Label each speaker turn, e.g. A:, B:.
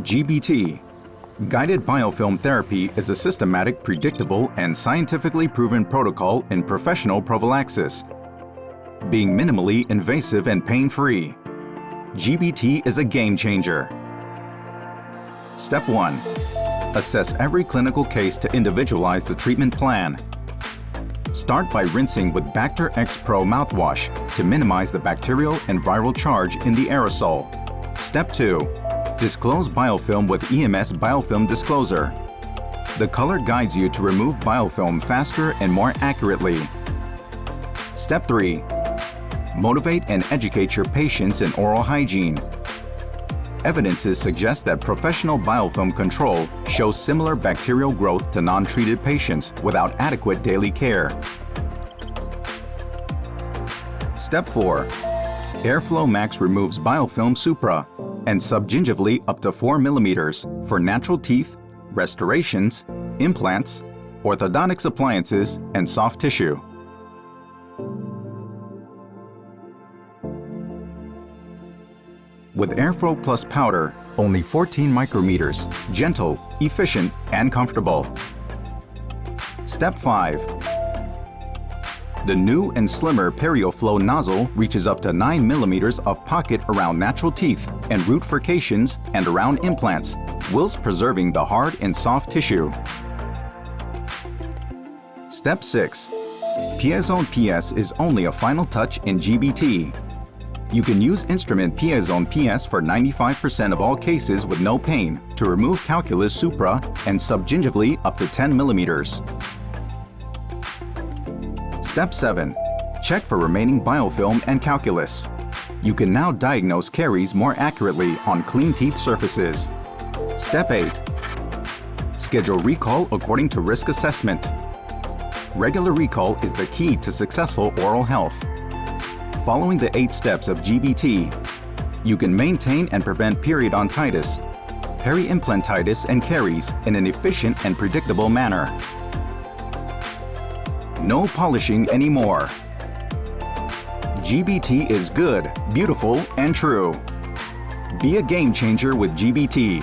A: GBT. Guided biofilm therapy is a systematic, predictable, and scientifically proven protocol in professional prophylaxis, being minimally invasive and pain-free. GBT is a game changer. Step 1. Assess every clinical case to individualize the treatment plan. Start by rinsing with Bacter X Pro mouthwash to minimize the bacterial and viral charge in the aerosol. Step 2. Disclose biofilm with EMS Biofilm Discloser. The color guides you to remove biofilm faster and more accurately. Step 3. Motivate and educate your patients in oral hygiene. Evidences suggest that professional biofilm control shows similar bacterial growth to non-treated patients without adequate daily care. Step 4. Airflow Max removes biofilm supra and subgingivally up to 4 mm for natural teeth, restorations, implants, orthodontics appliances, and soft tissue. With Airflow Plus powder, only 14 micrometers, gentle, efficient, and comfortable. Step 5. The new and slimmer Perioflow nozzle reaches up to 9 mm of pocket around natural teeth and root furcations and around implants, whilst preserving the hard and soft tissue. Step 6. Piezon PS is only a final touch in GBT. You can use instrument Piezon PS for 95% of all cases with no pain to remove calculus supra and subgingivally up to 10 mm. Step 7. Check for remaining biofilm and calculus. You can now diagnose caries more accurately on clean teeth surfaces. Step 8. Schedule recall according to risk assessment. Regular recall is the key to successful oral health. Following the 8 steps of GBT, you can maintain and prevent periodontitis, peri-implantitis, and caries in an efficient and predictable manner. No polishing anymore. GBT is good, beautiful, and true. Be a game changer with GBT.